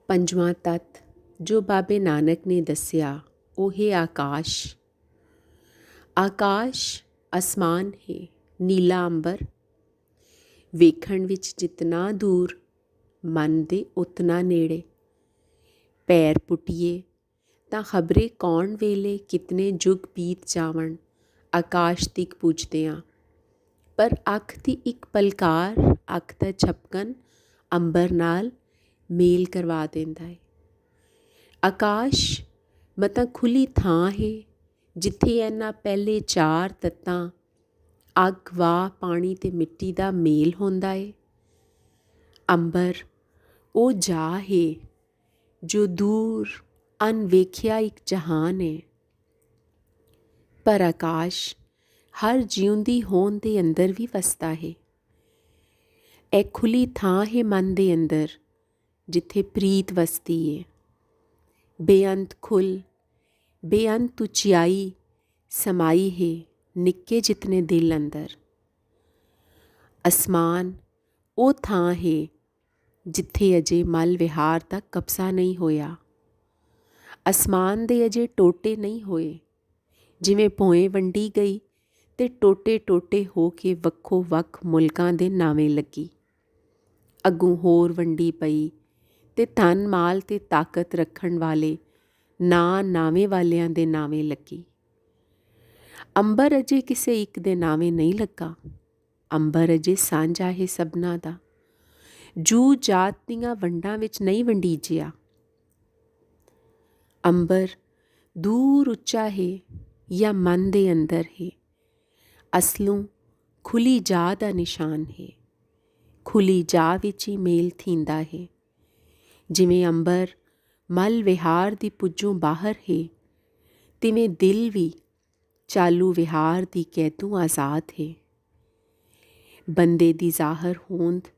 ਪੰਜਵਾਂ ਤੱਤ ਜੋ ਬਾਬੇ ਨਾਨਕ ਨੇ ਦੱਸਿਆ ਉਹ ਹੈ ਆਕਾਸ਼। ਆਕਾਸ਼ ਅਸਮਾਨ ਹੈ, ਨੀਲਾ ਅੰਬਰ। ਵੇਖਣ ਵਿੱਚ ਜਿਤਨਾ ਦੂਰ, ਮਨ ਦੇ ਉਤਨਾ ਨੇੜੇ। ਪੈਰ ਪੁੱਟੀਏ ਤਾਂ ਖਬਰੇ ਕੌਣ ਵੇਲੇ ਕਿਤਨੇ ਯੁੱਗ ਬੀਤ ਜਾਵਣ, ਆਕਾਸ਼ ਤੀਕ ਪੁੱਜਦਿਆਂ। ਪਰ ਅੱਖ ਦੀ ਇੱਕ ਪਲਕਾਰ, ਅੱਖ ਦਾ ਝਪਕਣ ਅੰਬਰ ਨਾਲ ਮੇਲ ਕਰਵਾ ਦਿੰਦਾ ਹੈ। ਆਕਾਸ਼ ਮਤਾਂ ਖੁੱਲ੍ਹੀ ਥਾਂ ਹੈ ਜਿੱਥੇ ਇਹਨਾਂ ਪਹਿਲੇ ਚਾਰ ਤੱਤਾਂ ਅੱਗ, ਵਾਹ, ਪਾਣੀ ਅਤੇ ਮਿੱਟੀ ਦਾ ਮੇਲ ਹੁੰਦਾ ਹੈ। ਅੰਬਰ ਉਹ ਜਾ ਹੈ ਜੋ ਦੂਰ ਅਣਵੇਖਿਆ ਇੱਕ ਜਹਾਨ ਹੈ। ਪਰ ਆਕਾਸ਼ ਹਰ ਜਿਉਂਦੀ ਹੋਂਦ ਦੇ ਅੰਦਰ ਵੀ ਵਸਦਾ ਹੈ। ਇਹ ਖੁੱਲ੍ਹੀ ਥਾਂ ਹੈ ਮਨ ਦੇ ਅੰਦਰ ਜਿੱਥੇ ਪ੍ਰੀਤ ਵਸਦੀ ਹੈ। ਬੇਅੰਤ ਖੁੱਲ੍ਹ, ਬੇਅੰਤ ਉਚਾਈ ਸਮਾਈ ਹੈ ਨਿੱਕੇ ਜਿਤਨੇ ਦਿਲ ਅੰਦਰ। ਅਸਮਾਨ ਉਹ ਥਾਂ ਹੈ ਜਿੱਥੇ ਅਜੇ ਮਲ ਵਿਹਾਰ ਦਾ ਕਬਜ਼ਾ ਨਹੀਂ ਹੋਇਆ। ਅਸਮਾਨ ਦੇ ਅਜੇ ਟੋਟੇ ਨਹੀਂ ਹੋਏ। ਜਿਵੇਂ ਭੋਏ ਵੰਡੀ ਗਈ ਅਤੇ ਟੋਟੇ ਟੋਟੇ ਹੋ ਕੇ ਵੱਖੋ ਵੱਖ ਮੁਲਕਾਂ ਦੇ ਨਾਵੇਂ ਲੱਗੀ। ਅੱਗੋਂ ਹੋਰ ਵੰਡੀ ਪਈ ਅਤੇ ਧਨ ਮਾਲ ਅਤੇ ਤਾਕਤ ਰੱਖਣ ਵਾਲੇ ਨਾਵੇਂ ਵਾਲਿਆਂ ਦੇ ਨਾਵੇਂ ਲੱਗੀ। ਅੰਬਰ ਅਜੇ ਕਿਸੇ ਇੱਕ ਦੇ ਨਾਵੇਂ ਨਹੀਂ ਲੱਗਾ। ਅੰਬਰ ਅਜੇ ਸਾਂਝਾ ਹੈ ਸਭਨਾਂ ਦਾ, ਜੂ ਜਾਤ ਦੀਆਂ ਵੰਡਾਂ ਵਿੱਚ ਨਹੀਂ ਵੰਡੀਜਿਆ। ਅੰਬਰ ਦੂਰ ਉੱਚਾ ਹੈ ਜਾਂ ਮਨ ਦੇ ਅੰਦਰ ਹੈ। ਅਸਲੋਂ ਖੁੱਲ੍ਹੀ ਜਾ ਦਾ ਨਿਸ਼ਾਨ ਹੈ। ਖੁੱਲ੍ਹੀ ਜਾ ਵਿੱਚ ਹੀ ਮੇਲ ਥੀਂਦਾ ਹੈ। ਜਿਵੇਂ ਅੰਬਰ ਮਲ ਵਿਹਾਰ ਦੀ ਪੁੱਜੋਂ ਬਾਹਰ ਹੈ, ਤਿਵੇਂ ਦਿਲ ਵੀ ਚਾਲੂ ਵਿਹਾਰ ਦੀ ਕੈਦੋਂ ਆਜ਼ਾਦ ਹੈ। ਬੰਦੇ ਦੀ ਜ਼ਾਹਰ ਹੋਂਦ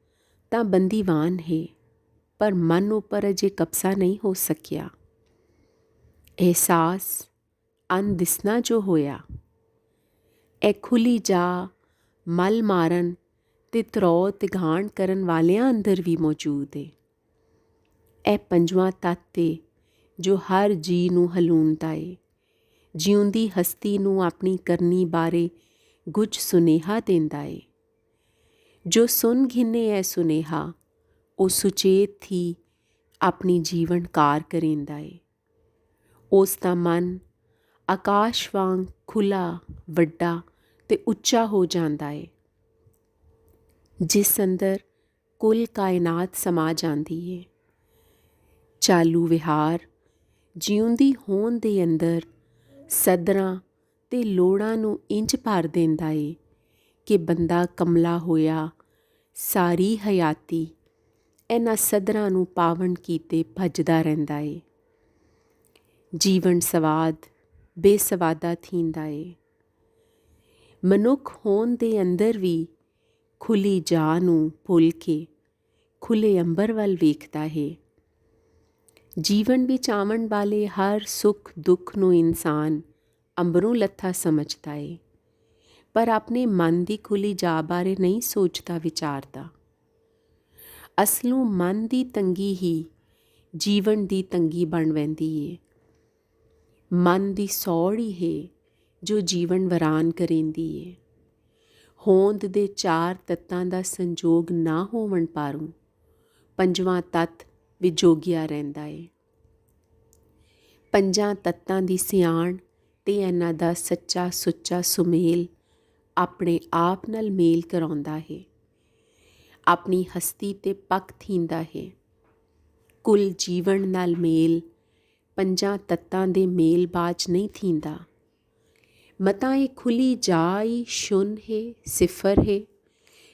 ਤਾਂ ਬੰਦੀਵਾਨ ਹੈ, ਪਰ ਮਨ ਉੱਪਰ ਅਜੇ ਕਬਜ਼ਾ ਨਹੀਂ ਹੋ ਸਕਿਆ। ਅਹਿਸਾਸ ਅਣਦਿਸਣਾ ਜੋ ਹੋਇਆ, ਇਹ ਖੁੱਲ੍ਹੀ ਜਾ ਮਲ ਮਾਰਨ ਅਤੇ ਤਰੋ ਤਿਗਾਣ ਕਰਨ ਵਾਲਿਆਂ ਅੰਦਰ ਵੀ ਮੌਜੂਦ ਹੈ। ਇਹ ਪੰਜਵਾਂ ਤੱਤ ਹੈ ਜੋ ਹਰ ਜੀਅ ਨੂੰ ਹਲੂਣਦਾ ਹੈ। ਜਿਉਂਦੀ ਹਸਤੀ ਨੂੰ ਆਪਣੀ ਕਰਨੀ ਬਾਰੇ ਕੁਝ ਸੁਨੇਹਾ ਦਿੰਦਾ ਹੈ। ਜੋ ਸੁਣ ਘਿਨੇ ਇਹ ਸੁਨੇਹਾ, ਉਹ ਸੁਚੇਤ ਹੀ ਆਪਣੀ ਜੀਵਨ ਕਾਰ ਕਰੇਂਦਾ ਹੈ। ਉਸ ਦਾ ਮਨ ਆਕਾਸ਼ ਵਾਂਗ ਖੁੱਲ੍ਹਾ, ਵੱਡਾ ਅਤੇ ਉੱਚਾ ਹੋ ਜਾਂਦਾ ਹੈ, ਜਿਸ ਅੰਦਰ ਕੁੱਲ ਕਾਇਨਾਤ ਸਮਾ ਜਾਂਦੀ ਹੈ। ਚਾਲੂ ਵਿਹਾਰ ਜਿਉਂਦੀ ਹੋਂਦ ਦੇ ਅੰਦਰ ਸਦਰਾਂ ਅਤੇ ਲੋੜਾਂ ਨੂੰ ਇੰਝ ਭਰ ਦਿੰਦਾ ਹੈ ਕਿ ਬੰਦਾ ਕਮਲਾ ਹੋਇਆ ਸਾਰੀ ਹਯਾਤੀ ਇਹਨਾਂ ਸਦਰਾਂ ਨੂੰ ਪਾਵਨ ਕੀਤੇ ਭੱਜਦਾ ਰਹਿੰਦਾ ਹੈ। ਜੀਵਨ ਸਵਾਦ ਬੇਸਵਾਦਾ ਥੀਂਦਾ ਹੈ। ਮਨੁੱਖ ਹੋਣ ਦੇ ਅੰਦਰ ਵੀ ਖੁੱਲ੍ਹੀ ਜਾ ਨੂੰ ਭੁੱਲ ਕੇ ਖੁੱਲ੍ਹੇ ਅੰਬਰ ਵੱਲ ਵੇਖਦਾ ਹੈ। ਜੀਵਨ ਵਿੱਚ ਆਉਣ ਵਾਲੇ ਹਰ ਸੁੱਖ ਦੁੱਖ ਨੂੰ ਇਨਸਾਨ ਅੰਬਰੋਂ ਲੱਥਾ ਸਮਝਦਾ ਹੈ, ਪਰ ਆਪਣੇ ਮਨ ਦੀ ਖੁੱਲ੍ਹੀ ਜਾ ਬਾਰੇ ਨਹੀਂ ਸੋਚਦਾ ਵਿਚਾਰਦਾ। ਅਸਲੋਂ ਮਨ ਦੀ ਤੰਗੀ ਹੀ ਜੀਵਨ ਦੀ ਤੰਗੀ ਬਣ ਪੈਂਦੀ ਹੈ। ਮਨ ਦੀ ਸੌੜ ਹੀ ਹੈ ਜੋ ਜੀਵਨ ਵਰਾਨ ਕਰੇਂਦੀ ਹੈ। ਹੋਂਦ ਦੇ ਚਾਰ ਤੱਤਾਂ ਦਾ ਸੰਜੋਗ ਨਾ ਹੋਵਣ ਪਾਰੋਂ ਪੰਜਵਾਂ ਤੱਤ ਵਿਜੋਗਿਆ ਰਹਿੰਦਾ ਹੈ। ਪੰਜਾਂ ਤੱਤਾਂ ਦੀ ਸਿਆਣ ਅਤੇ ਇਹਨਾਂ ਦਾ ਸੱਚਾ ਸੁੱਚਾ ਸੁਮੇਲ ਆਪਣੇ ਆਪ ਨਾਲ ਮੇਲ ਕਰਾਉਂਦਾ ਹੈ। ਆਪਣੀ ਹਸਤੀ 'ਤੇ ਪੱਕ ਥੀਂਦਾ ਹੈ। ਕੁੱਲ ਜੀਵਨ ਨਾਲ ਮੇਲ ਪੰਜਾਂ ਤੱਤਾਂ ਦੇ ਮੇਲ ਬਾਝ ਨਹੀਂ ਥੀਂਦਾ। ਮਤਾਂ ਇਹ ਖੁੱਲ੍ਹੀ ਜਾ ਹੀ ਸ਼ੂਨ ਹੈ, ਸਿਫਰ ਹੈ,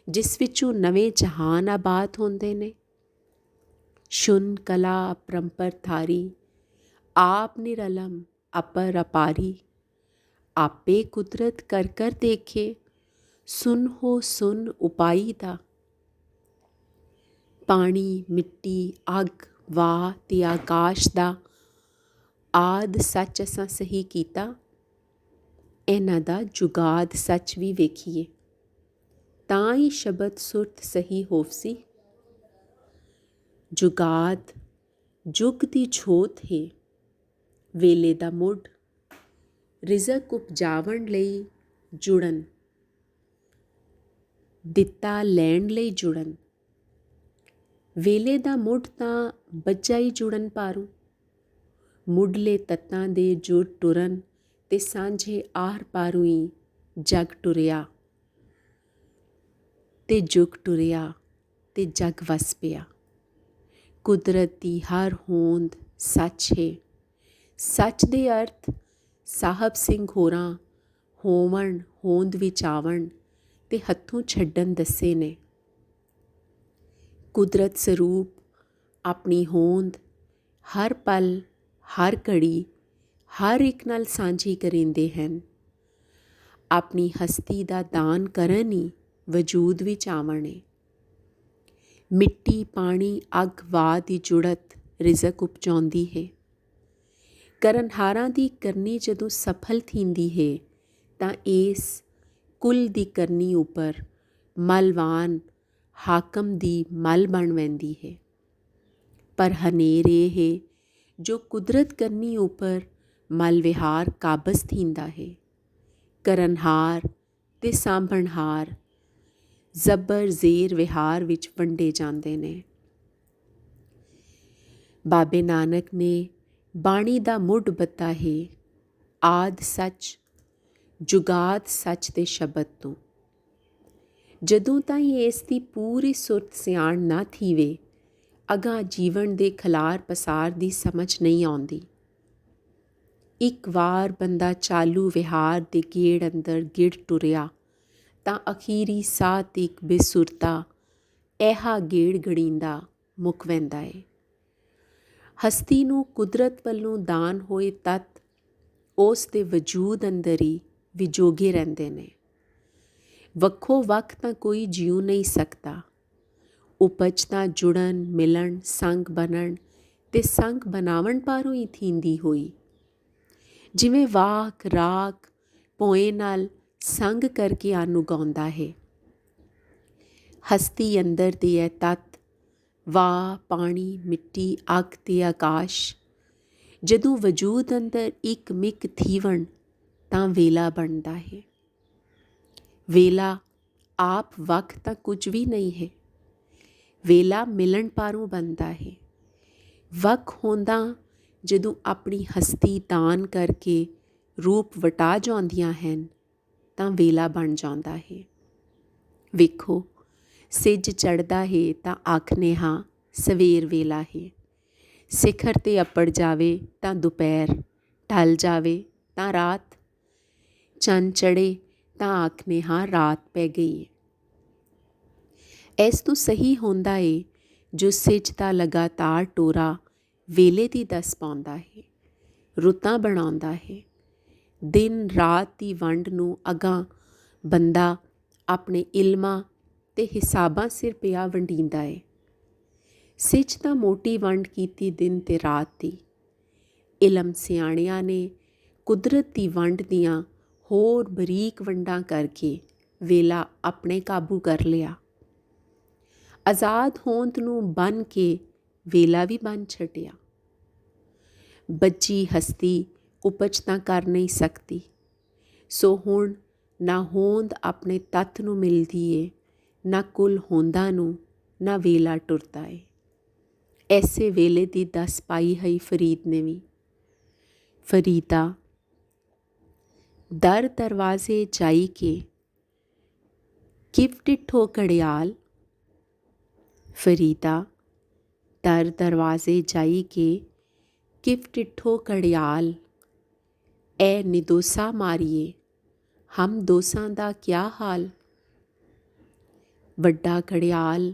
ਜਿਸ ਵਿੱਚੋਂ ਨਵੇਂ ਜਹਾਨ ਆਬਾਦ ਹੁੰਦੇ ਨੇ। ਸ਼ੂਨ ਕਲਾ ਅਪਰੰਪਰ ਥਾਰੀ, ਆਪ ਨਿਰਲਮ ਅਪਰ ਅਪਾਰੀ। ਆਪੇ ਕੁਦਰਤ ਕਰ ਕਰ ਦੇਖੇ, ਸੁਨ ਹੋ ਸੁਨ ਉਪਾਈ ਦਾ। ਪਾਣੀ, ਮਿੱਟੀ, ਅੱਗ, ਵਾਹ ਅਤੇ ਆਕਾਸ਼ ਦਾ ਆਦਿ ਸੱਚ ਅਸਾਂ ਸਹੀ ਕੀਤਾ। ਇਹਨਾਂ ਦਾ ਜੁਗਾਦ ਸੱਚ ਵੀ ਵੇਖੀਏ, ਤਾਂ ਹੀ ਸ਼ਬਦ ਸੁਰਤ ਸਹੀ ਹੋਵਸੀ। ਜੁਗਾਦ जुग दी छोत है वेले दा मुढ़, रिज़क उपजावण लई जुड़न, दिता लैण लई जुड़न। वेले दा मुढ़ तां बज्जा ही जुड़न पारूं, मुढ़ले तत्तां दे जुड़ टुरन ते सांझे आर पारूं ही जग टुरिया ते जुग टुरिया ते जग वस पिया। कुदरत दी हर होंद सच है, सच दे अर्थ साहब सिंह होरां होवण होंद विच आवण ते हत्थों छड्डन दस्से ने। कुदरत सरूप अपनी होंद हर पल हर घड़ी हर एक नाल सांझी करेंदे हैं। अपनी हस्ती दा दान करन ही वजूद विच आवण है। मिट्टी पानी अग वाह दी जुड़त रिज़क उपजाउंदी है। करनहारां दी करनी जदों सफल थींदी है तां इस कुल दी करनी उपर मलवान हाकम दी मल बन वैंदी है। पर हनेर ये है जो कुदरत करनी उपर मल विहार काबज़ थींदा है। करनहार ते सांभणहार जबर जेर विहार विच वंडे जांदे ने। बाबे नानक ने बाणी दा मुढ़ बत्ता है आद सच जुगाद सच दे शब्द तो। जदों ताईं इस दी पूरी सुरत सियाण ना थीवे अगां जीवन दे खलार पसार दी समझ नहीं आउंदी। एक वार बंदा चालू विहार दे गेड़ अंदर गिड़ टुरिया तां अखीरी साह तक बेसुरता ऐहा गेड़ गड़ींदा मुक वैंदा है। हस्ती नूं कुदरत वल्लों दान होए तत्त उस दे वजूद अंदर ही विजोगे रहिंदे ने। वक्खो वक्ख तां कोई जिऊ नहीं सकदा। उपज तां जुड़न मिलन संग बनन ते संग बनावण पारों ही थींदी होई। जिवें वाक राग पोए नाल संग करके आनू गाउंदा है। हस्ती अंदर दे है तत्त वाह पानी मिट्टी अग ते आकाश जदों वजूद अंदर एक मिक थीवण तां वेला बनदा है। वेला आप वक्ख तां कुछ भी नहीं है। वेला मिलन पारों बनदा है। वक्ख होंदा जदों अपनी हस्ती दान करके रूप वटा जाउंदियां हैं तां वेला बन जाता है। वेखो सिज चढ़दा है तां आखने हाँ सवेर वेला है। सिखर ते अपड़ जावे तां दुपहर, ढल जावे तां रात, चंन चढ़े तां आखने हाँ रात पै गई है। इस तों सही होंदा है जो सिज दा लगातार टोरा वेले दी दस पाउंदा है, रुतां बनाउंदा है। दिन रात दी वंड नूं अगां बंदा अपने इल्मां ते हिसाबां सिर पिया वंडींदा है। सिज तां मोटी वंड कीती दिन ते रात दी। इलम सियाणियां ने कुदरत दी वंड दियां होर बरीक वंडां करके वेला अपने काबू कर लिया। आज़ाद होंद नूं बन के वेला भी बन छड्डिया। बच्ची हस्ती उपज तां कर नहीं सकती। सो हुण ना होंद अपने तत्त नूं मिलदी है ना कुल होंदा नूं ना वेला टुरदा है। ऐसे वेले दी दस पाई है फरीद ने भी। फरीदा दर दरवाजे जाई के किव डिठो घड़ियाल। फरीदा दर दरवाजे जाई के किव डिठो घड़ियाल। ए निदोसा मारिए हम दोसां दा क्या हाल। वड्डा घड़ियाल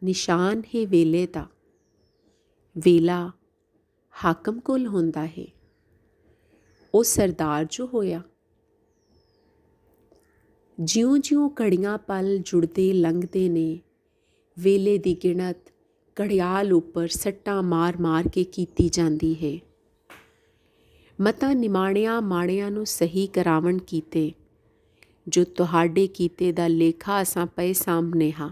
निशान है वेले दा। वेला हाकम कोल होंदा है। ओ सरदार जो होया। जिउं जिउं घड़ियां पल जुड़दे लंघदे ने वेले दी गिणत घड़ियाल उपर सट्टां मार मार के कीती जांदी है। मता निमाणिया माड़ियां नूं सही करावण कीते जो तुहाडे कीते दा लेखा असां पए सामने हाँ।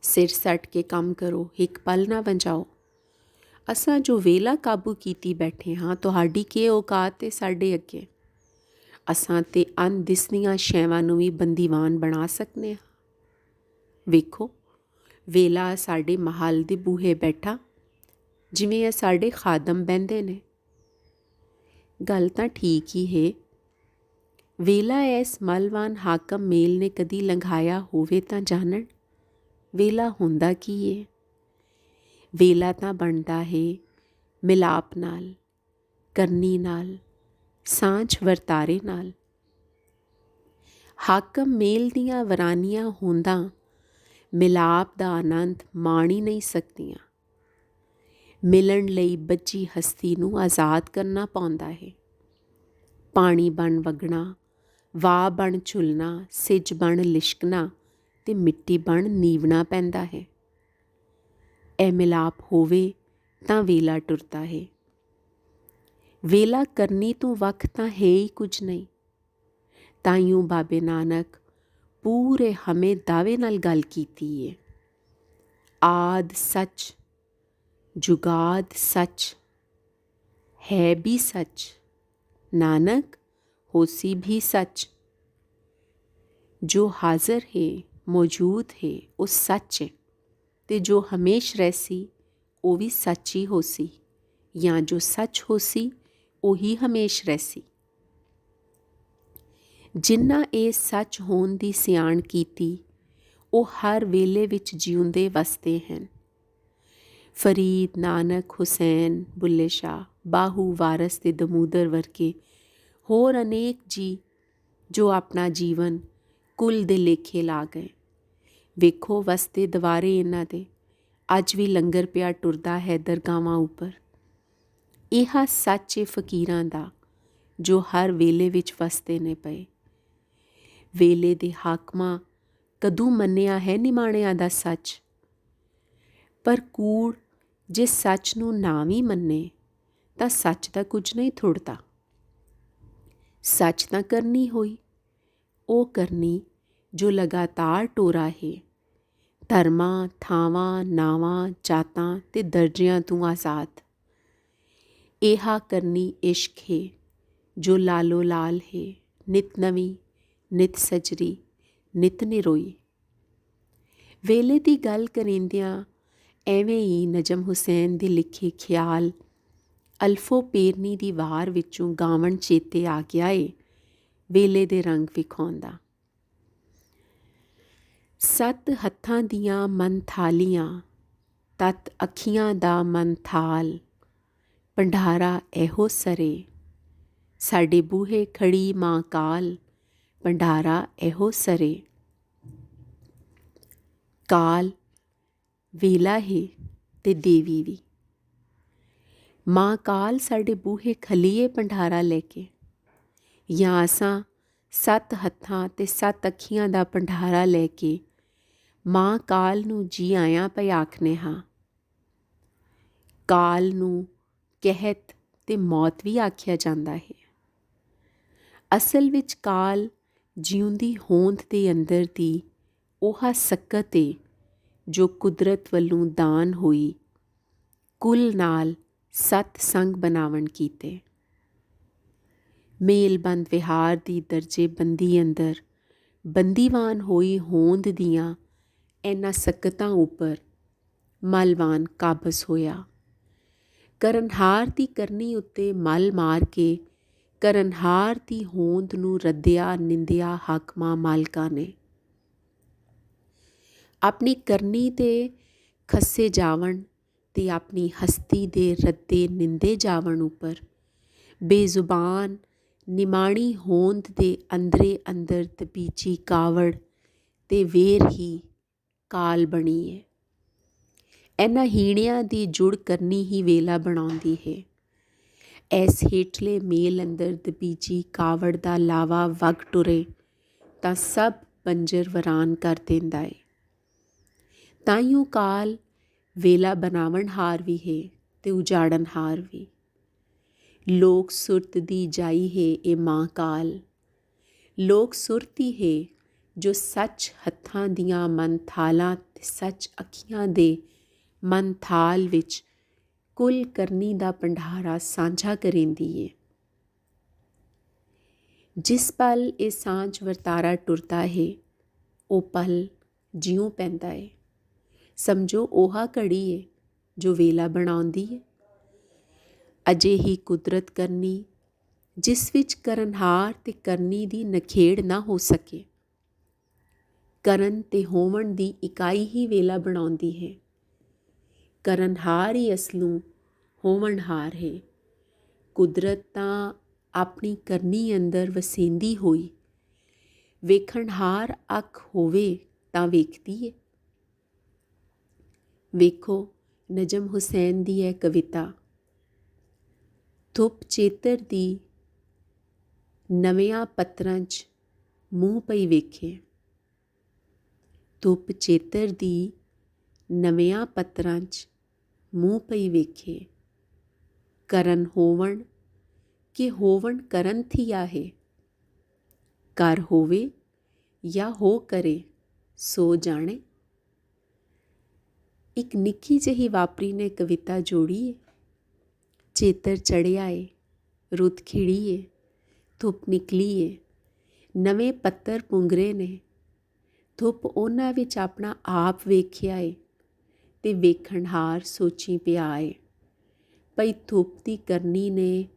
सिर सट के काम करो एक पल ना वंजाओ। ਅਸਾਂ ਜੋ ਵੇਲਾ ਕਾਬੂ ਕੀਤੀ ਬੈਠੇ ਹਾਂ, ਤੁਹਾਡੀ ਕੀ ਔਕਾਤ ਤੇ ਸਾਡੇ ਅੱਗੇ। ਅਸਾਂ ਤੇ ਅਣਦਿਸਦੀਆਂ ਸ਼ੈਵਾਂ ਨੂੰ ਵੀ ਬੰਦੀਵਾਨ ਬਣਾ ਸਕਦੇ ਹਾਂ। ਵੇਖੋ, ਵੇਲਾ ਸਾਡੇ ਮਹੱਲ ਦੇ ਬੂਹੇ ਬੈਠਾ, ਜਿਵੇਂ ਇਹ ਸਾਡੇ ਖਾਦਮ ਬਹਿੰਦੇ ਨੇ। ਗੱਲ ਤਾਂ ਠੀਕ ਹੀ ਹੈ। ਵੇਲਾ ਇਸ ਮਲਵਾਨ ਹਾਕਮ ਮੇਲ ਨੇ ਕਦੀ ਲੰਘਾਇਆ ਹੋਵੇ ਤਾਂ ਜਾਣਨ, ਵੇਲਾ ਹੁੰਦਾ ਕੀ ਹੈ। ਵੇਲਾ ਤਾਂ ਬਣਦਾ ਹੈ ਮਿਲਾਪ ਨਾਲ, ਕਰਨੀ ਨਾਲ, ਸਾਂਝ ਵਰਤਾਰੇ ਨਾਲ। ਹਾਕਮ ਮੇਲ ਦੀਆਂ ਵਰਾਨੀਆਂ ਹੁੰਦਾਂ ਮਿਲਾਪ ਦਾ ਆਨੰਦ ਮਾਣ ਹੀ ਨਹੀਂ ਸਕਦੀਆਂ। ਮਿਲਣ ਲਈ ਬੱਝੀ ਹਸਤੀ ਨੂੰ ਆਜ਼ਾਦ ਕਰਨਾ ਪਾਉਂਦਾ ਹੈ। ਪਾਣੀ ਬਣ ਵਗਣਾ, ਵਾਹ ਬਣ ਝੁਲਣਾ, ਸਿੱਜ ਬਣ ਲਿਸ਼ਕਣਾ ਤੇ ਮਿੱਟੀ ਬਣ ਨੀਵਣਾ ਪੈਂਦਾ ਹੈ। ਇਹ ਮਿਲਾਪ ਹੋਵੇ ਤਾਂ ਵੇਲਾ ਟੁਰਦਾ ਹੈ। ਵੇਲਾ ਕਰਨੀ ਤੋਂ ਵੱਖ ਤਾਂ ਹੈ ਹੀ ਕੁਝ ਨਹੀਂ। ਤਾਈਓਂ ਬਾਬੇ ਨਾਨਕ ਪੂਰੇ ਹਮੇ ਦਾਅਵੇ ਨਾਲ ਗੱਲ ਕੀਤੀ ਹੈ। ਆਦਿ ਸੱਚ, ਜੁਗਾਦ ਸੱਚ, ਹੈ ਵੀ ਸੱਚ, ਨਾਨਕ ਹੋਸੀ ਵੀ ਸੱਚ। ਜੋ ਹਾਜ਼ਰ ਹੈ, ਮੌਜੂਦ ਹੈ, ਉਹ ਸੱਚ ਹੈ। ਤੇ ਜੋ ਹਮੇਸ਼ ਰਹਿਸੀ, ਉਹ ਵੀ ਸੱਚ ਹੀ ਹੋਸੀ, ਜਾਂ ਜੋ ਸੱਚ ਹੋਸੀ ਉਹੀ ਹਮੇਸ਼ ਰਹਿਸੀ। ਜਿਨ੍ਹਾਂ ਇਹ ਸੱਚ ਹੋਣ ਦੀ ਸਿਆਣ ਕੀਤੀ, ਉਹ ਹਰ ਵੇਲੇ ਵਿੱਚ ਜਿਉਂਦੇ ਵਸਦੇ ਹਨ। ਫਰੀਦ, ਨਾਨਕ, ਹੁਸੈਨ, ਬੁੱਲੇ ਸ਼ਾਹ, ਬਾਹੂ, ਵਾਰਸ ਤੇ ਦਮੂਦਰ ਵਰਗੇ ਹੋਰ ਅਨੇਕ ਜੀ ਜੋ ਆਪਣਾ ਜੀਵਨ ਕੁੱਲ ਦੇ ਲੇਖੇ ਲਾ ਗਏ। ਵੇਖੋ ਵਸਦੇ ਦੁਆਰੇ ਇਹਨਾਂ ਦੇ ਅੱਜ ਵੀ ਲੰਗਰ ਪਿਆ ਟੁਰਦਾ ਹੈ ਦਰਗਾਹਾਂ ਉੱਪਰ। ਇਹ ਸੱਚ ਏ ਫਕੀਰਾਂ ਦਾ ਜੋ ਹਰ ਵੇਲੇ ਵਿੱਚ ਵਸਦੇ ਨੇ ਪਏ। ਵੇਲੇ ਦੇ ਹਾਕਮਾਂ ਕਦੋਂ ਮੰਨਿਆ ਹੈ ਨਿਮਾਣਿਆਂ ਦਾ ਸੱਚ। ਪਰ ਕੂੜ ਜੇ ਸੱਚ ਨੂੰ ਨਾ ਵੀ ਮੰਨੇ ਤਾਂ ਸੱਚ ਦਾ ਕੁਝ ਨਹੀਂ ਥੁੜਦਾ। ਸੱਚ ਤਾਂ ਕਰਨੀ ਹੋਈ, ਉਹ ਕਰਨੀ ਜੋ ਲਗਾਤਾਰ ਟੋਰਾ ਹੈ, ਧਰਮਾਂ, ਥਾਵਾਂ, ਨਾਵਾਂ, ਜਾਤਾਂ ਤੇ ਦਰਜਿਆਂ ਤੋਂ ਆਜ਼ਾਦ। ਇਹਾ ਕਰਨੀ ਇਸ਼ਕ ਹੈ ਜੋ ਲਾਲੋ ਲਾਲ ਹੈ, ਨਿਤ ਨਵੀਂ, ਨਿਤ ਸਜਰੀ, ਨਿਤ ਨਿਰੋਈ। ਵੇਲੇ ਦੀ ਗੱਲ ਕਰੀਂਦਿਆਂ ਐਵੇਂ ਹੀ ਨਜਮ ਹੁਸੈਨ ਦੇ ਲਿਖੇ ਖਿਆਲ ਅਲਫੋ ਪੇਰਨੀ ਦੀ ਵਾਰ ਵਿੱਚੋਂ ਗਾਵਣ ਚੇਤੇ ਆ ਗਿਆ ਏ, ਵੇਲੇ ਦੇ ਰੰਗ ਵਿਖਾਉਂਦਾ। ਸੱਤ ਹੱਥਾਂ ਦੀਆਂ ਮਨ ਥਾਲੀਆਂ, ਤਤ ਅੱਖੀਆਂ ਦਾ ਮਨ ਥਾਲ, ਭੰਡਾਰਾ ਇਹੋ ਸਰੇ, ਸਾਡੇ ਬੂਹੇ ਖੜੀ ਮਾਂ ਕਾਲ, ਭੰਡਾਰਾ ਇਹੋ ਸਰੇ। ਕਾਲ ਵੇਲਾ ਹੈ ਤੇ ਦੇਵੀ ਵੀ। ਮਾਂ ਕਾਲ ਸਾਡੇ ਬੂਹੇ ਖਲੀਏ ਭੰਡਾਰਾ ਲੈ ਕੇ, ਜਾਂ ਅਸਾਂ ਸੱਤ ਹੱਥਾਂ ਤੇ ਸੱਤ ਅੱਖੀਆਂ ਦਾ ਭੰਡਾਰਾ ਲੈ ਕੇ ਮਾਂ ਕਾਲ ਨੂੰ ਜੀ ਆਇਆਂ ਪਏ ਆਖਨੇ ਹਾਂ। ਕਾਲ ਨੂੰ ਕਹਿਤ ਤੇ ਮੌਤ ਵੀ ਆਖਿਆ ਜਾਂਦਾ ਹੈ। ਅਸਲ ਵਿੱਚ ਕਾਲ ਜਿਉਂਦੀ ਹੋਂਦ ਦੇ ਅੰਦਰ ਦੀ ਉਹ ਸਕਤ ਏ ਜੋ ਕੁਦਰਤ ਵੱਲੋਂ ਦਾਨ ਹੋਈ, ਕੁੱਲ ਨਾਲ ਸਤ ਸੰਗ ਬਣਾਵਣ ਕੀਤੇ। ਮੇਲਬੰਦ ਵਿਹਾਰ ਦੀ ਦਰਜੇ ਬੰਦੀ ਅੰਦਰ ਬੰਦੀਵਾਨ ਹੋਈ ਹੋਂਦ ਦੀਆਂ ਇਹਨਾਂ ਸਕਤਾਂ ਉੱਪਰ ਮਲਵਾਨ ਕਾਬਜ਼ ਹੋਇਆ। ਕਰਨਹਾਰ ਦੀ ਕਰਨੀ ਉੱਤੇ ਮਲ ਮਾਰ ਕੇ ਕਰਨਹਾਰ ਦੀ ਹੋਂਦ ਨੂੰ ਰੱਦਿਆ ਨਿੰਦਿਆ ਹਾਕਮਾਂ ਮਾਲਕਾਂ ਨੇ। ਆਪਣੀ ਕਰਨੀ ਦੇ ਖੱਸੇ ਜਾਵਣ ਤੇ ਆਪਣੀ ਹਸਤੀ ਦੇ ਰੱਦੇ ਨਿੰਦੇ ਜਾਵਣ ਉੱਪਰ ਬੇਜ਼ੁਬਾਨ ਨਿਮਾਣੀ ਹੋਂਦ ਦੇ ਅੰਦਰੇ ਅੰਦਰ ਦਬੀਜੀ ਕਾਵੜ ਤੇ ਵੇਰ ਹੀ ਕਾਲ ਬਣੀ ਹੈ। ਇਹਨਾਂ ਹੀਣਿਆਂ ਦੀ ਜੁੜ ਕਰਨੀ ਹੀ ਵੇਲਾ ਬਣਾਉਂਦੀ ਹੈ। ਇਸ ਹੇਠਲੇ ਮੇਲ ਅੰਦਰ ਦਬੀਜੀ ਕਾਵੜ ਦਾ ਲਾਵਾ ਵਗ ਟੁਰੇ ਤਾਂ ਸਭ ਬੰਜਰ ਵਰਾਨ ਕਰ ਦਿੰਦਾ ਹੈ। ਤਾਈਓਂ ਕਾਲ ਵੇਲਾ ਬਣਾਵਣ ਹਾਰ ਵੀ ਹੈ ਤੇ ਉਜਾੜਨ ਹਾਰ ਵੀ। ਲੋਕ ਸੁਰਤ ਦੀ ਜਾਈ ਹੈ ਇਹ ਮਾਂ ਕਾਲ। ਲੋਕ ਸੁਰਤੀ ਹੈ ਜੋ ਸੱਚ ਹੱਥਾਂ ਦੀਆਂ ਮਨ ਥਾਲਾਂ ਤੇ ਸੱਚ ਅੱਖੀਆਂ ਦੇ ਮਨ ਥਾਲ ਵਿੱਚ ਕੁੱਲ ਕਰਨੀ ਦਾ ਭੰਡਾਰਾ ਸਾਂਝਾ ਕਰੇਂਦੀ ਏ। ਜਿਸ ਪਲ ਇਹ ਸਾਂਝ ਵਰਤਾਰਾ ਟੁਰਦਾ ਹੈ, ਉਹ ਪਲ ਜਿਉਂ ਪੈਂਦਾ ਏ। ਸਮਝੋ ਉਹਾ ਘੜੀ ਏ ਜੋ ਵੇਲਾ ਬਣਾਉਂਦੀ ਏ। ਅਜਿਹੀ ਕੁਦਰਤ ਕਰਨੀ ਜਿਸ ਵਿੱਚ ਕਰਨਹਾਰ ਤੇ ਕਰਨੀ ਦੀ ਨਖੇੜ ਨਾ ਹੋ ਸਕੇ। ਕਰਨ ਤੇ ਹੋਵਣ ਦੀ ਇਕਾਈ ਹੀ ਵੇਲਾ ਬਣਾਉਂਦੀ ਹੈ। ਕਰਨਹਾਰ ਹੀ ਅਸਲੋਂ ਹੋਵਣਹਾਰ ਹੈ। ਕੁਦਰਤ ਤਾਂ ਆਪਣੀ ਕਰਨੀ ਅੰਦਰ ਵਸੇਂਦੀ ਹੋਈ ਵੇਖਣਹਾਰ ਅੱਖ ਹੋਵੇ ਤਾਂ ਵੇਖਦੀ ਏ। ਵੇਖੋ ਨਜਮ ਹੁਸੈਨ ਦੀ ਹੈ ਕਵਿਤਾ, ਧੁੱਪ ਚੇਤਰ ਦੀ ਨਵਿਆਂ ਪੱਤਰਾਂ 'ਚ ਮੂੰਹ ਪਈ ਵੇਖੇ। ਧੁੱਪ ਚੇਤਰ ਦੀ ਨਵਿਆਂ ਪੱਤਰਾਂ 'ਚ ਮੂੰਹ ਪਈ ਵੇਖੇ। ਕਰਨ ਹੋਵਣ ਕਿ ਹੋਵਣ ਕਰਨ ਥੀਆ ਹੈ। ਕਰ ਹੋਵੇ ਜਾਂ ਹੋ ਕਰੇ ਸੋ ਜਾਣੇ। ਇੱਕ ਨਿੱਕੀ ਜਿਹੀ ਵਾਪਰੀ ਨੇ ਕਵਿਤਾ ਜੋੜੀ ਏ। ਚੇਤਰ ਚੜ੍ਹਿਆ ਏ, ਰੁੱਤ ਖਿੜੀ ਏ, ਧੁੱਪ ਨਿਕਲੀ ਏ, ਨਵੇਂ ਪੱਤਰ ਪੁੰਗਰੇ ਨੇ। ਧੁੱਪ ਉਹਨਾਂ ਵਿੱਚ ਆਪਣਾ ਆਪ ਵੇਖਿਆ ਏ ਤੇ ਵੇਖਣਹਾਰ ਸੋਚੀ ਪਿਆ ਏ। ਪਈ ਧੁੱਪ ਦੀ ਕਰਨੀ ਨੇ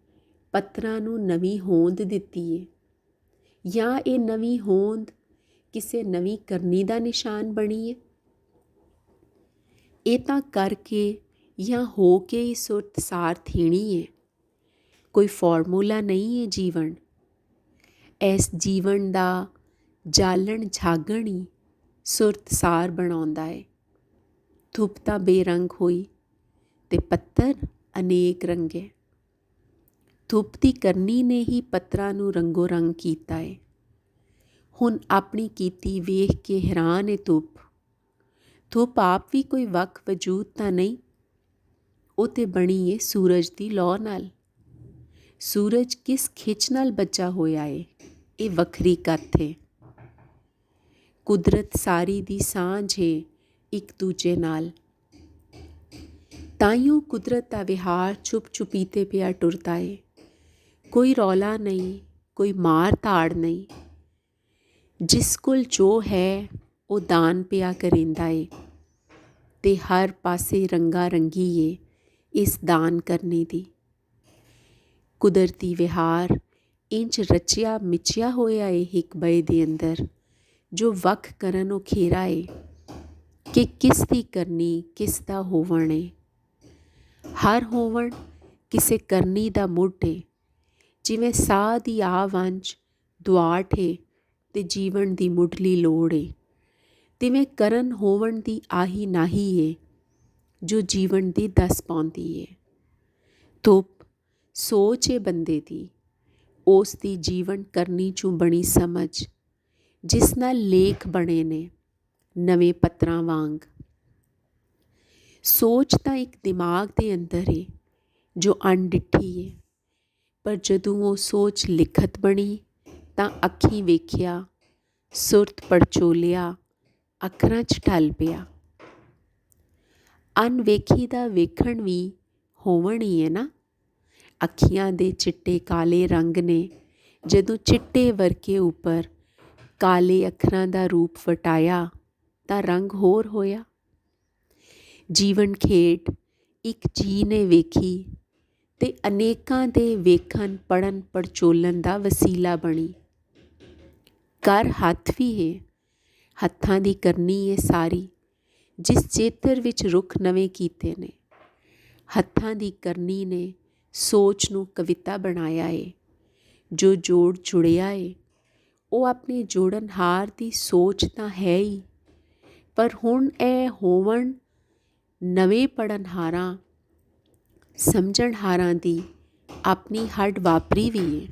ਪੱਤਰਾਂ ਨੂੰ ਨਵੀਂ ਹੋਂਦ ਦਿੱਤੀ ਏ, ਜਾਂ ਇਹ ਨਵੀਂ ਹੋਂਦ ਕਿਸੇ ਨਵੀਂ ਕਰਨੀ ਦਾ ਨਿਸ਼ਾਨ ਬਣੀ ਏ। ਇਹ ਤਾਂ ਕਰਕੇ ਜਾਂ ਹੋ ਕੇ ਹੀ ਸੁਰਤ ਸਾਰ ਥੀਣੀ ਏ। ਕੋਈ ਫਾਰਮੂਲਾ ਨਹੀਂ ਏ ਜੀਵਨ। ਇਸ ਜੀਵਨ ਦਾ ਜਾਲਣ ਝਾਗਣ ਹੀ ਸੁਰਤ ਸਾਰ ਬਣਾਉਂਦਾ ਏ। ਧੁੱਪ ਤਾਂ ਬੇਰੰਗ ਹੋਈ ਤੇ ਪੱਤਰ ਅਨੇਕ ਰੰਗੇ। ਧੁੱਪ ਦੀ ਕਰਨੀ ਨੇ ਹੀ ਪੱਤਰਾਂ ਨੂੰ ਰੰਗੋ ਰੰਗ ਕੀਤਾ ਏ। ਹੁਣ ਆਪਣੀ ਕੀਤੀ ਵੇਖ ਕੇ ਹੈਰਾਨ ਏ ਧੁੱਪ। ਧੁੱਪ ਆਪ ਵੀ ਕੋਈ ਵੱਖ ਵਜੂਦ ਤਾਂ ਨਹੀਂ, ਉਹ ਤੇ ਬਣੀ ਏ ਸੂਰਜ ਦੀ ਲੌ ਨਾਲ। ਸੂਰਜ ਕਿਸ ਖਿੱਚ ਨਾਲ ਬਚਾ ਹੋਇਆ ਏ, ਇਹ ਵੱਖਰੀ ਕਥ ਏ। ਕੁਦਰਤ ਸਾਰੀ ਦੀ ਸਾਂਝ ਏ ਇੱਕ ਦੂਜੇ ਨਾਲ। ਤਾਈਓ ਕੁਦਰਤ ਦਾ ਵਿਹਾਰ ਚੁੱਪ ਚੁਪੀਤੇ ਪਿਆ ਟੁਰਦਾ ਏ। ਕੋਈ ਰੌਲਾ ਨਹੀਂ, ਕੋਈ ਮਾਰ ਧਾੜ ਨਹੀਂ। ਜਿਸ ਕੋਲ ਜੋ ਹੈ ਉਹ ਦਾਨ ਪਿਆ ਕਰੇਂਦਾ ਏ ਤੇ ਹਰ ਪਾਸੇ ਰੰਗਾ ਰੰਗੀ ਏ ਇਸ ਦਾਨ ਕਰਨੇ ਦੀ। ਕੁਦਰਤੀ ਵਿਹਾਰ ਇੰਝ ਰਚਿਆ ਮਿਚਿਆ ਹੋਇਆ ਏ ਇੱਕ ਬਏ ਦੇ ਅੰਦਰ, ਜੋ ਵੱਖ ਕਰਨ ਉਹ ਖੇਰਾ ਏ ਕਿ ਕਿਸ ਦੀ ਕਰਨੀ ਕਿਸ ਦਾ ਹੋਵਣ ਏ। ਹਰ ਹੋਵਣ ਕਿਸੇ ਕਰਨੀ ਦਾ ਮੁੱਢ ਏ। ਜਿਵੇਂ ਸਾਹ ਦੀ ਆ ਵੰਝ ਦੁਆਟ ਏ ਤੇ ਜੀਵਨ ਦੀ ਮੁੱਢਲੀ ਲੋੜ ਏ, ਤਿਵੇਂ ਕਰਨ ਹੋਵਣ ਦੀ ਆਹੀ ਨਾਹੀ ਏ ਜੋ ਜੀਵਨ ਦੀ ਦੱਸ ਪਾਉਂਦੀ ਏ। ਧੁੱਪ ਸੋਚ ਏ ਬੰਦੇ ਦੀ, ਉਸ ਦੀ ਜੀਵਨ ਕਰਨੀ 'ਚੋਂ ਬਣੀ ਸਮਝ, ਜਿਸ ਨਾਲ ਲੇਖ ਬਣੇ ਨੇ ਨਵੇਂ ਪੱਤਰਾਂ ਵਾਂਗ। ਸੋਚ ਤਾਂ ਇੱਕ ਦਿਮਾਗ ਦੇ ਅੰਦਰ ਏ ਜੋ ਅਣਡਿੱਠੀ ਏ, ਪਰ ਜਦੋਂ ਉਹ ਸੋਚ ਲਿਖਤ ਬਣੀ ਤਾਂ ਅੱਖੀਂ ਵੇਖਿਆ, ਸੁਰਤ ਪੜਚੋਲਿਆ, ਅੱਖਰਾਂ 'ਚ ਢਲ ਪਿਆ। ਅਣਵੇਖੀ ਦਾ ਵੇਖਣ ਵੀ ਹੋਵਣ ਹੀ ਹੈ ਨਾ। ਅੱਖੀਆਂ ਦੇ ਚਿੱਟੇ ਕਾਲੇ ਰੰਗ ਨੇ ਜਦੋਂ ਚਿੱਟੇ ਵਰਕੇ ਉੱਪਰ ਕਾਲੇ ਅੱਖਰਾਂ ਦਾ ਰੂਪ ਵਟਾਇਆ ਤਾਂ ਰੰਗ ਹੋਰ ਹੋਇਆ। ਜੀਵਨ ਖੇਡ ਇੱਕ ਜੀ ਨੇ ਵੇਖੀ ਤੇ ਅਨੇਕਾਂ ਦੇ ਵੇਖਣ ਪੜ੍ਹਨ ਪੜਚੋਲਣ ਦਾ ਵਸੀਲਾ ਬਣੀ। ਕਰ ਹੱਥ ਵੀ ਏ, ਹੱਥਾਂ ਦੀ ਕਰਨੀ ਏ ਸਾਰੀ, ਜਿਸ ਚੇਤਰ ਵਿੱਚ ਰੁੱਖ ਨਵੇਂ ਕੀਤੇ ਨੇ। ਹੱਥਾਂ ਦੀ ਕਰਨੀ ਨੇ ਸੋਚ ਨੂੰ ਕਵਿਤਾ ਬਣਾਇਆ ਏ। ਜੋ ਜੋੜ ਜੁੜਿਆ ਏ ਉਹ ਆਪਣੇ ਜੋੜਨਹਾਰ ਦੀ ਸੋਚ ਤਾਂ ਹੈ ਹੀ, ਪਰ ਹੁਣ ਇਹ ਹੋਵਣ ਨਵੇਂ ਪੜ੍ਹਨਹਾਰਾਂ ਸਮਝਣਹਾਰਾਂ ਦੀ ਆਪਣੀ ਹੱਡ ਵਾਪਰੀ ਵੀ ਏ।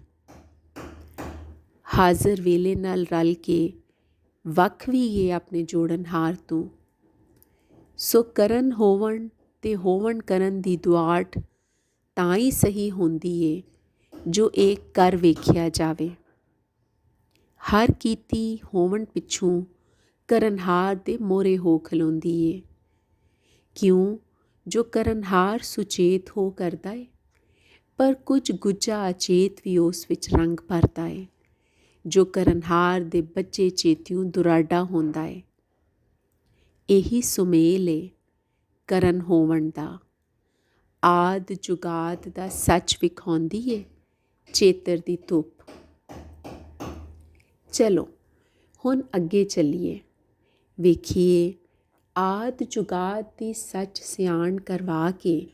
ਹਾਜ਼ਰ ਵੇਲੇ ਨਾਲ ਰਲ ਕੇ ਵੱਖ ਵੀ ਏ ਆਪਣੇ ਜੋੜਨਹਾਰ ਤੋਂ। ਸੋ ਕਰਨ ਹੋਵਣ ਤੇ ਹੋਵਣ ਕਰਨ ਦੀ ਦੁਆਟ ਤਾਂ ਹੀ ਸਹੀ ਹੁੰਦੀ ਏ ਜੋ ਇਹ ਕਰ ਵੇਖਿਆ ਜਾਵੇ। ਹਰ ਕੀਤੀ ਹੋਵਣ ਪਿੱਛੋਂ ਕਰਨਹਾਰ ਦੇ ਮੋਹਰੇ ਹੋ ਖਲੋਂਦੀ ਏ। ਕਿਉਂ ਜੋ ਕਰਨਹਾਰ ਸੁਚੇਤ ਹੋ ਕਰਦਾ ਏ, ਪਰ ਕੁਝ ਗੁੱਜਾ ਅਚੇਤ ਵੀ ਉਸ ਵਿੱਚ ਰੰਗ ਭਰਦਾ ਏ, ਜੋ ਕਰਨਹਾਰ ਦੇ ਬੱਚੇ ਚੇਤਿਓਂ ਦੁਰਾਡਾ ਹੁੰਦਾ ਏ। ਇਹੀ ਸੁਮੇਲ ਏ ਕਰਨ ਹੋਵਣ ਦਾ, ਆਦ ਜੁਗਾਦ ਦਾ ਸੱਚ ਵਿਖਾਉਂਦੀ ਏ ਚੇਤਰ ਦੀ ਧੁੱਪ। ਚਲੋ ਹੁਣ ਅੱਗੇ ਚੱਲੀਏ, ਵੇਖੀਏ ਆਦ ਜੁਗਾਦ ਦੀ ਸੱਚ ਸਿਆਣ ਕਰਵਾ ਕੇ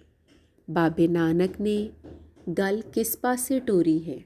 ਬਾਬੇ ਨਾਨਕ ਨੇ ਗੱਲ ਕਿਸ ਪਾਸੇ ਟੋਰੀ ਹੈ।